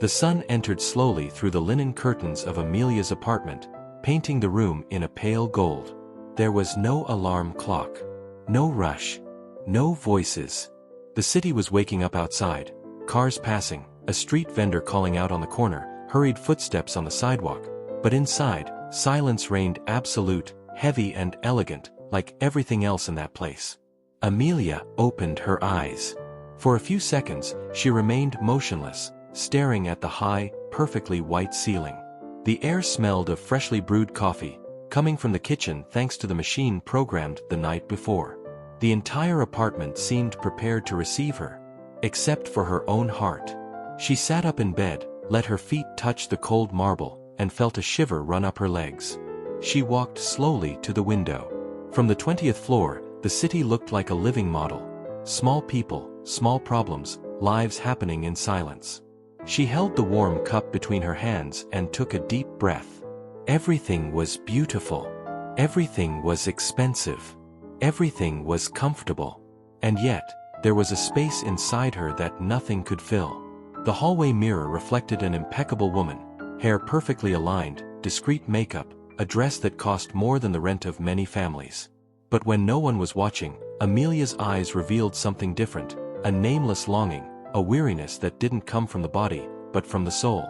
The sun entered slowly through the linen curtains of Amelia's apartment, painting the room in a pale gold. There was no alarm clock. No rush. No voices. The city was waking up outside. Cars passing, a street vendor calling out on the corner, hurried footsteps on the sidewalk. But inside, silence reigned, absolute, heavy and elegant, like everything else in that place. Amelia opened her eyes. For a few seconds, she remained motionless, staring at the high, perfectly white ceiling. The air smelled of freshly brewed coffee, coming from the kitchen thanks to the machine programmed the night before. The entire apartment seemed prepared to receive her, except for her own heart. She sat up in bed, let her feet touch the cold marble, and felt a shiver run up her legs. She walked slowly to the window. From the 20th floor, the city looked like a living model. Small people, small problems, lives happening in silence. She held the warm cup between her hands and took a deep breath. Everything was beautiful. Everything was expensive. Everything was comfortable. And yet, there was a space inside her that nothing could fill. The hallway mirror reflected an impeccable woman, hair perfectly aligned, discreet makeup, a dress that cost more than the rent of many families. But when no one was watching, Amelia's eyes revealed something different, a nameless longing, a weariness that didn't come from the body, but from the soul.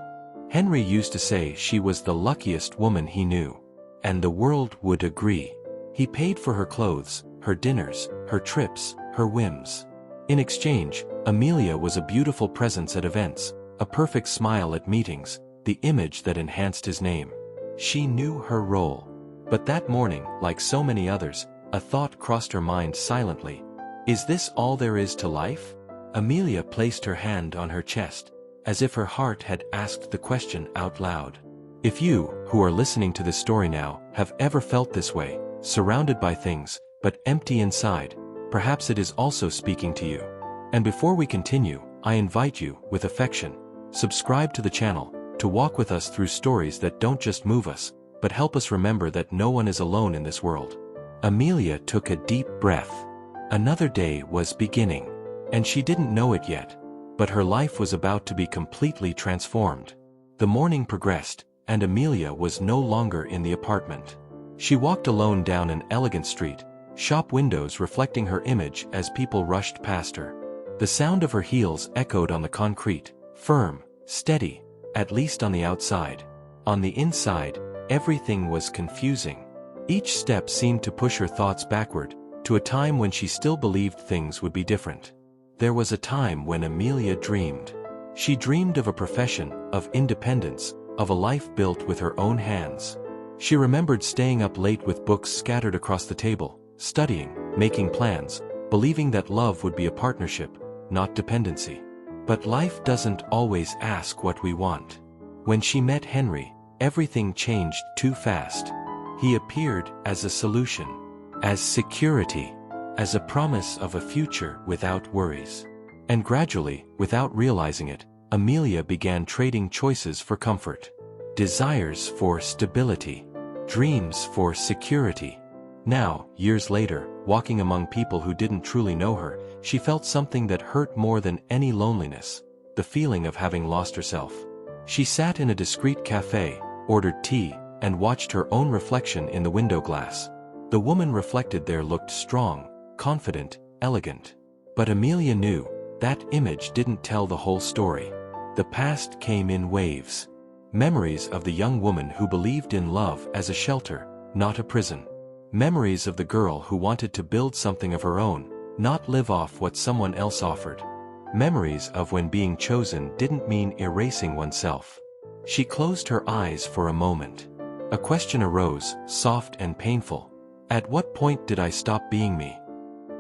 Henry used to say she was the luckiest woman he knew. And the world would agree. He paid for her clothes, her dinners, her trips, her whims. In exchange, Amelia was a beautiful presence at events, a perfect smile at meetings, the image that enhanced his name. She knew her role. But that morning, like so many others, a thought crossed her mind silently. Is this all there is to life? Amelia placed her hand on her chest, as if her heart had asked the question out loud. If you, who are listening to this story now, have ever felt this way, surrounded by things, but empty inside, perhaps it is also speaking to you. And before we continue, I invite you, with affection, subscribe to the channel, to walk with us through stories that don't just move us, but help us remember that no one is alone in this world. Amelia took a deep breath. Another day was beginning. And she didn't know it yet, but her life was about to be completely transformed. The morning progressed, and Amelia was no longer in the apartment. She walked alone down an elegant street, shop windows reflecting her image as people rushed past her. The sound of her heels echoed on the concrete, firm, steady, at least on the outside. On the inside, everything was confusing. Each step seemed to push her thoughts backward, to a time when she still believed things would be different. There was a time when Amelia dreamed. She dreamed of a profession, of independence, of a life built with her own hands. She remembered staying up late with books scattered across the table, studying, making plans, believing that love would be a partnership, not dependency. But life doesn't always ask what we want. When she met Henry, everything changed too fast. He appeared as a solution, as security, as a promise of a future without worries. And gradually, without realizing it, Amelia began trading choices for comfort, desires for stability, dreams for security. Now, years later, walking among people who didn't truly know her, she felt something that hurt more than any loneliness, the feeling of having lost herself. She sat in a discreet cafe, ordered tea, and watched her own reflection in the window glass. The woman reflected there looked strong, confident, elegant. But Amelia knew that image didn't tell the whole story. The past came in waves. Memories of the young woman who believed in love as a shelter, not a prison. Memories of the girl who wanted to build something of her own, not live off what someone else offered. Memories of when being chosen didn't mean erasing oneself. She closed her eyes for a moment. A question arose, soft and painful. At what point did I stop being me?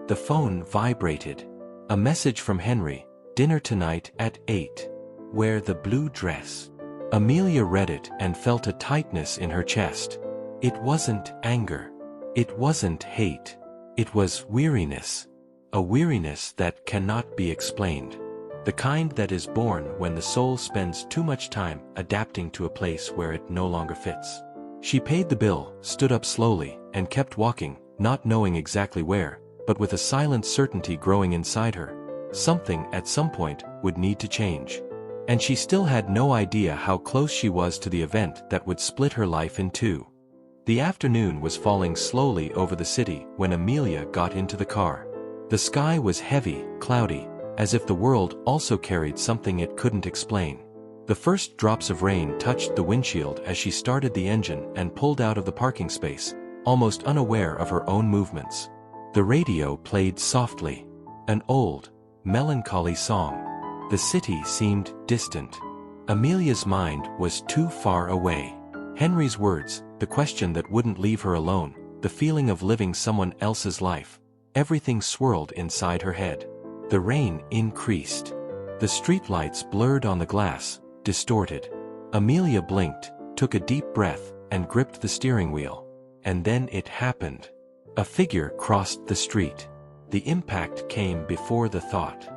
The phone vibrated. A message from Henry, dinner tonight at 8. Wear the blue dress. Amelia read it and felt a tightness in her chest. It wasn't anger. It wasn't hate. It was weariness. A weariness that cannot be explained. The kind that is born when the soul spends too much time adapting to a place where it no longer fits. She paid the bill, stood up slowly, and kept walking, not knowing exactly where, but with a silent certainty growing inside her. Something at some point would need to change. And she still had no idea how close she was to the event that would split her life in two. The afternoon was falling slowly over the city when Amelia got into the car. The sky was heavy, cloudy, as if the world also carried something it couldn't explain. The first drops of rain touched the windshield as she started the engine and pulled out of the parking space, almost unaware of her own movements. The radio played softly. An old, melancholy song. The city seemed distant. Amelia's mind was too far away. Henry's words, the question that wouldn't leave her alone, the feeling of living someone else's life, everything swirled inside her head. The rain increased. The streetlights blurred on the glass, distorted. Amelia blinked, took a deep breath, and gripped the steering wheel. And then it happened. A figure crossed the street. The impact came before the thought.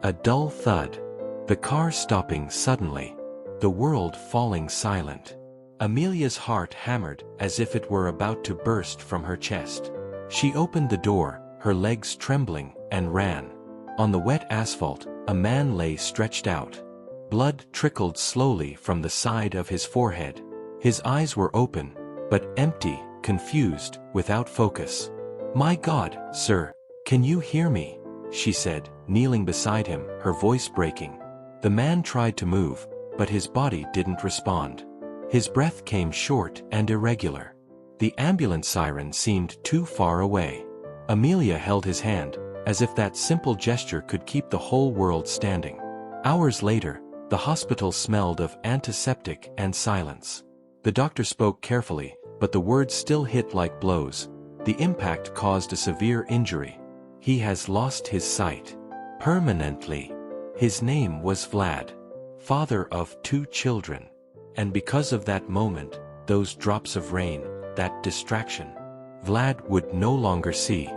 A dull thud. The car stopping suddenly. The world falling silent. Amelia's heart hammered as if it were about to burst from her chest. She opened the door, her legs trembling, and ran. On the wet asphalt, a man lay stretched out. Blood trickled slowly from the side of his forehead. His eyes were open, but empty, confused, without focus. "My God, sir, can you hear me?" she said, kneeling beside him, her voice breaking. The man tried to move, but his body didn't respond. His breath came short and irregular. The ambulance siren seemed too far away. Amelia held his hand, as if that simple gesture could keep the whole world standing. Hours later, the hospital smelled of antiseptic and silence. The doctor spoke carefully, but the words still hit like blows. The impact caused a severe injury. He has lost his sight. Permanently. His name was Vlad. Father of 2 children. And because of that moment, those drops of rain, that distraction, Vlad would no longer see.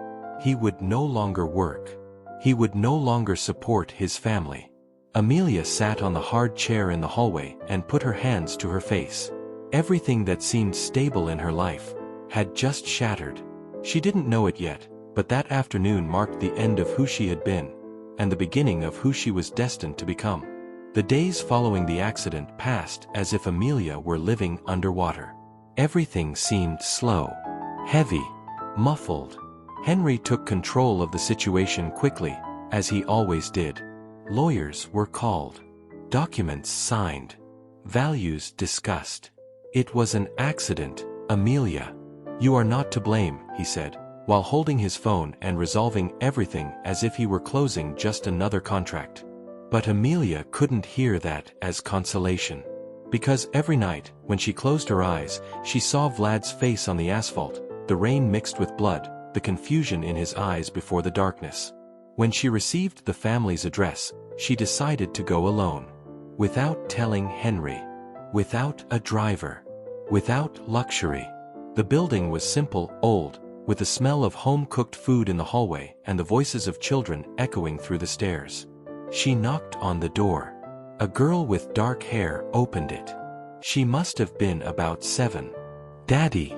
He would no longer work. He would no longer support his family. Amelia sat on the hard chair in the hallway and put her hands to her face. Everything that seemed stable in her life had just shattered. She didn't know it yet, but that afternoon marked the end of who she had been, and the beginning of who she was destined to become. The days following the accident passed as if Amelia were living underwater. Everything seemed slow, heavy, muffled. Henry took control of the situation quickly, as he always did. Lawyers were called. Documents signed. Values discussed. "It was an accident, Amelia. You are not to blame," he said, while holding his phone and resolving everything as if he were closing just another contract. But Amelia couldn't hear that as consolation. Because every night, when she closed her eyes, she saw Vlad's face on the asphalt, the rain mixed with blood, the confusion in his eyes before the darkness. When she received the family's address, she decided to go alone. Without telling Henry. Without a driver. Without luxury. The building was simple, old, with the smell of home-cooked food in the hallway and the voices of children echoing through the stairs. She knocked on the door. A girl with dark hair opened it. She must have been about 7. "Daddy!"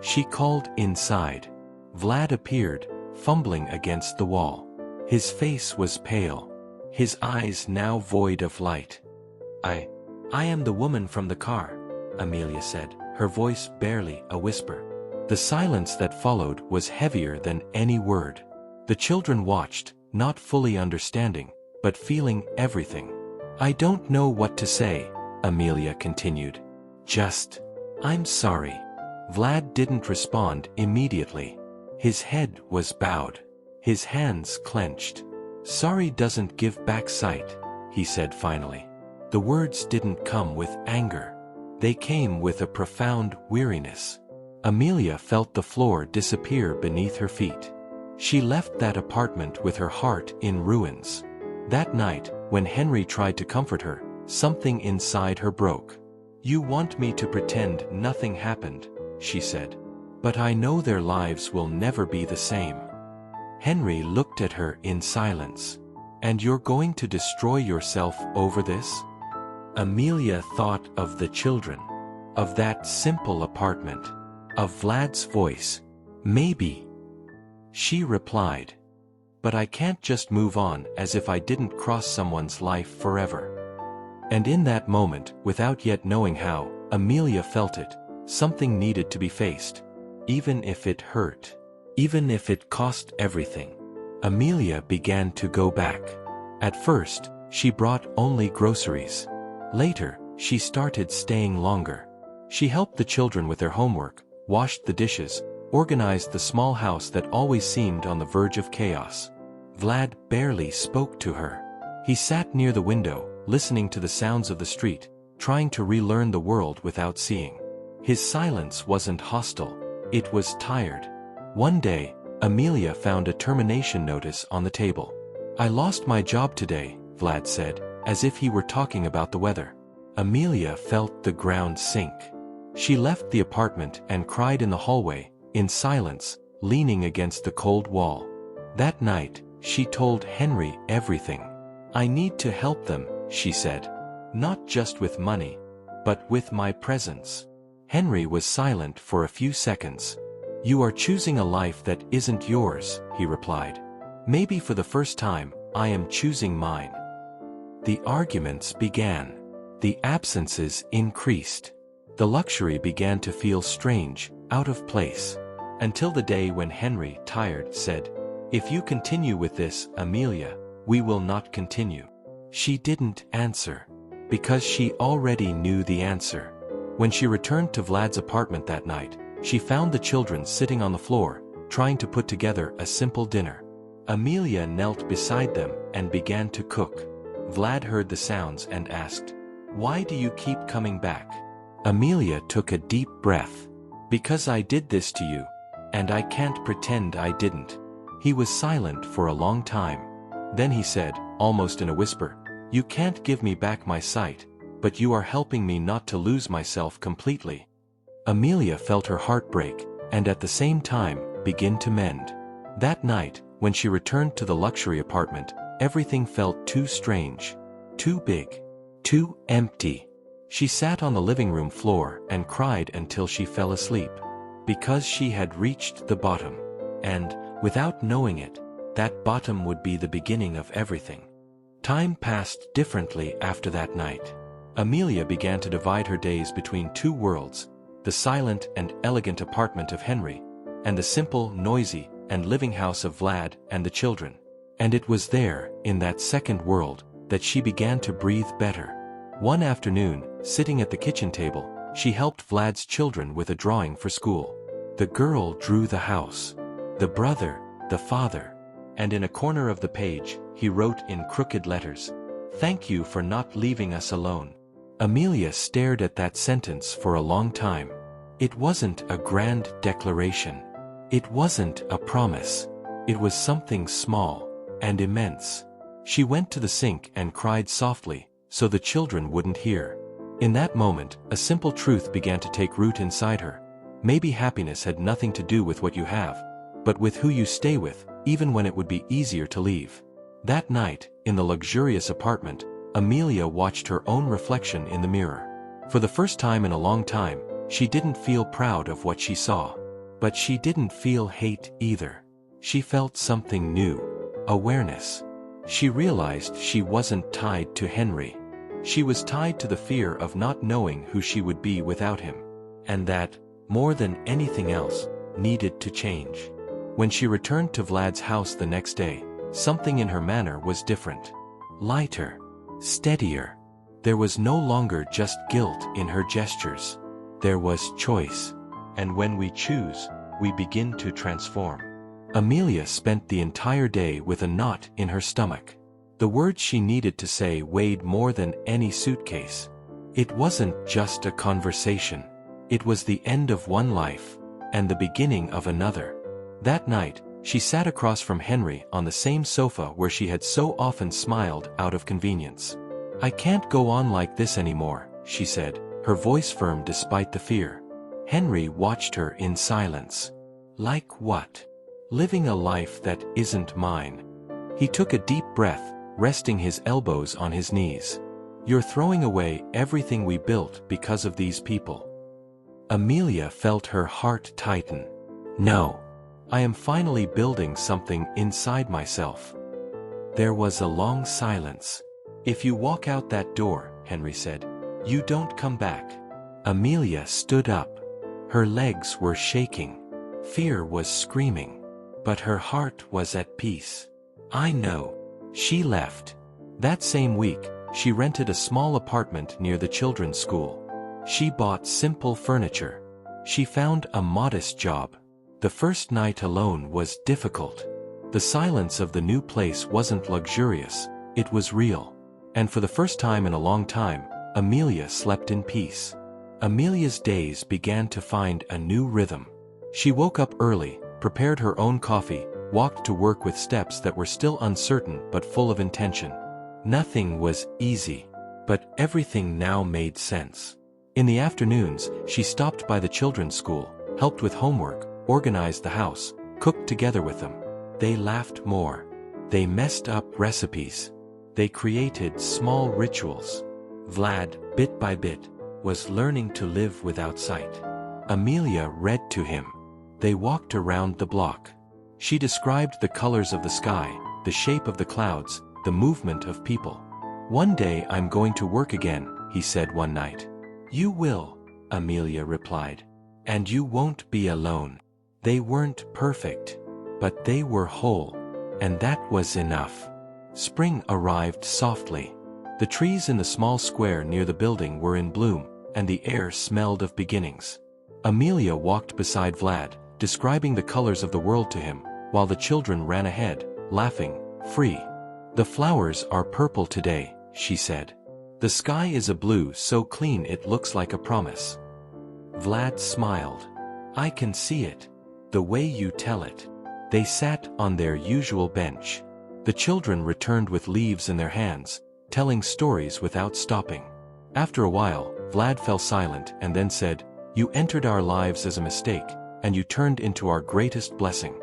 She called inside. Vlad appeared, fumbling against the wall. His face was pale. His eyes now void of light. I am the woman from the car," Amelia said, her voice barely a whisper. The silence that followed was heavier than any word. The children watched, not fully understanding, but feeling everything. "I don't know what to say," Amelia continued. "Just, I'm sorry." Vlad didn't respond immediately. His head was bowed. His hands clenched. "Sorry doesn't give back sight," he said finally. The words didn't come with anger. They came with a profound weariness. Amelia felt the floor disappear beneath her feet. She left that apartment with her heart in ruins. That night, when Henry tried to comfort her, something inside her broke. "You want me to pretend nothing happened," she said. "But I know their lives will never be the same." Henry looked at her in silence. "And you're going to destroy yourself over this?" Amelia thought of the children. Of that simple apartment. Of Vlad's voice. "Maybe." She replied. "But I can't just move on as if I didn't cross someone's life forever." And in that moment, without yet knowing how, Amelia felt it. Something needed to be faced. Even if it hurt. Even if it cost everything. Amelia began to go back. At first, she brought only groceries. Later, she started staying longer. She helped the children with their homework, washed the dishes, organized the small house that always seemed on the verge of chaos. Vlad barely spoke to her. He sat near the window, listening to the sounds of the street, trying to relearn the world without seeing. His silence wasn't hostile, it was tired. One day, Amelia found a termination notice on the table. "I lost my job today," Vlad said, as if he were talking about the weather. Amelia felt the ground sink. She left the apartment and cried in the hallway, in silence, leaning against the cold wall. That night, she told Henry everything. "I need to help them," she said. "Not just with money, but with my presence." Henry was silent for a few seconds. "You are choosing a life that isn't yours," he replied. "Maybe for the first time, I am choosing mine." The arguments began. The absences increased. The luxury began to feel strange, out of place. Until the day when Henry, tired, said, "If you continue with this, Amelia, we will not continue." She didn't answer. Because she already knew the answer. When she returned to Vlad's apartment that night, she found the children sitting on the floor, trying to put together a simple dinner. Amelia knelt beside them and began to cook. Vlad heard the sounds and asked, "Why do you keep coming back?" Amelia took a deep breath. "Because I did this to you. And I can't pretend I didn't." He was silent for a long time. Then he said, almost in a whisper, "You can't give me back my sight, but you are helping me not to lose myself completely." Amelia felt her heart break, and at the same time, begin to mend. That night, when she returned to the luxury apartment, everything felt too strange. Too big. Too empty. She sat on the living room floor and cried until she fell asleep. Because she had reached the bottom. And, without knowing it, that bottom would be the beginning of everything. Time passed differently after that night. Amelia began to divide her days between two worlds, the silent and elegant apartment of Henry, and the simple, noisy, and living house of Vlad and the children. And it was there, in that second world, that she began to breathe better. One afternoon, sitting at the kitchen table, she helped Vlad's children with a drawing for school. The girl drew the house, the brother, the father, and in a corner of the page, he wrote in crooked letters, "Thank you for not leaving us alone." Amelia stared at that sentence for a long time. It wasn't a grand declaration. It wasn't a promise. It was something small and immense. She went to the sink and cried softly, so the children wouldn't hear. In that moment, a simple truth began to take root inside her. Maybe happiness had nothing to do with what you have, but with who you stay with, even when it would be easier to leave. That night, in the luxurious apartment, Amelia watched her own reflection in the mirror. For the first time in a long time, she didn't feel proud of what she saw. But she didn't feel hate either. She felt something new. Awareness. She realized she wasn't tied to Henry. She was tied to the fear of not knowing who she would be without him. And that, more than anything else, needed to change. When she returned to Vlad's house the next day, something in her manner was different. Lighter. Steadier. There was no longer just guilt in her gestures. There was choice. And when we choose, we begin to transform. Amelia spent the entire day with a knot in her stomach. The words she needed to say weighed more than any suitcase. It wasn't just a conversation. It was the end of one life, and the beginning of another. That night, she sat across from Henry on the same sofa where she had so often smiled out of convenience. "I can't go on like this anymore," she said, her voice firm despite the fear. Henry watched her in silence. "Like what?" "Living a life that isn't mine." He took a deep breath, resting his elbows on his knees. "You're throwing away everything we built because of these people." Amelia felt her heart tighten. "No. I am finally building something inside myself." There was a long silence. "If you walk out that door," Henry said. You don't come back. Amelia stood up. Her legs were shaking. Fear was screaming. But her heart was at peace. I know. She left. That same week, she rented a small apartment near the children's school. She bought simple furniture. She found a modest job. The first night alone was difficult. The silence of the new place wasn't luxurious, it was real. And for the first time in a long time, Amelia slept in peace. Amelia's days began to find a new rhythm. She woke up early, prepared her own coffee, walked to work with steps that were still uncertain but full of intention. Nothing was easy, but everything now made sense. In the afternoons, she stopped by the children's school, helped with homework, organized the house, cooked together with them. They laughed more. They messed up recipes. They created small rituals. Vlad, bit by bit, was learning to live without sight. Amelia read to him. They walked around the block. She described the colors of the sky, the shape of the clouds, the movement of people. One day I'm going to work again, he said one night. You will, Amelia replied. And you won't be alone. They weren't perfect, but they were whole, and that was enough. Spring arrived softly. The trees in the small square near the building were in bloom, and the air smelled of beginnings. Amelia walked beside Vlad, describing the colors of the world to him, while the children ran ahead, laughing, free. The flowers are purple today, she said. The sky is a blue so clean it looks like a promise. Vlad smiled. I can see it. The way you tell it. They sat on their usual bench. The children returned with leaves in their hands, telling stories without stopping. After a while, Vlad fell silent and then said, You entered our lives as a mistake, and you turned into our greatest blessing.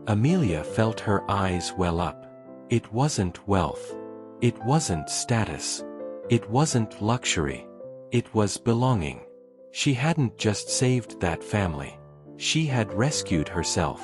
Amelia felt her eyes well up. It wasn't wealth. It wasn't status. It wasn't luxury. It was belonging. She hadn't just saved that family. She had rescued herself.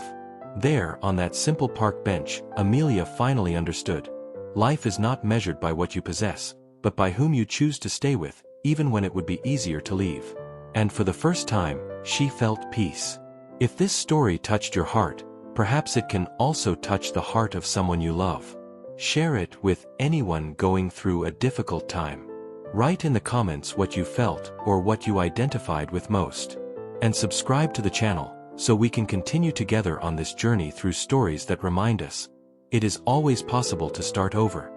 There, on that simple park bench, Amelia finally understood. Life is not measured by what you possess, but by whom you choose to stay with, even when it would be easier to leave. And for the first time, she felt peace. If this story touched your heart, perhaps it can also touch the heart of someone you love. Share it with anyone going through a difficult time. Write in the comments what you felt or what you identified with most. And subscribe to the channel, so we can continue together on this journey through stories that remind us, it is always possible to start over.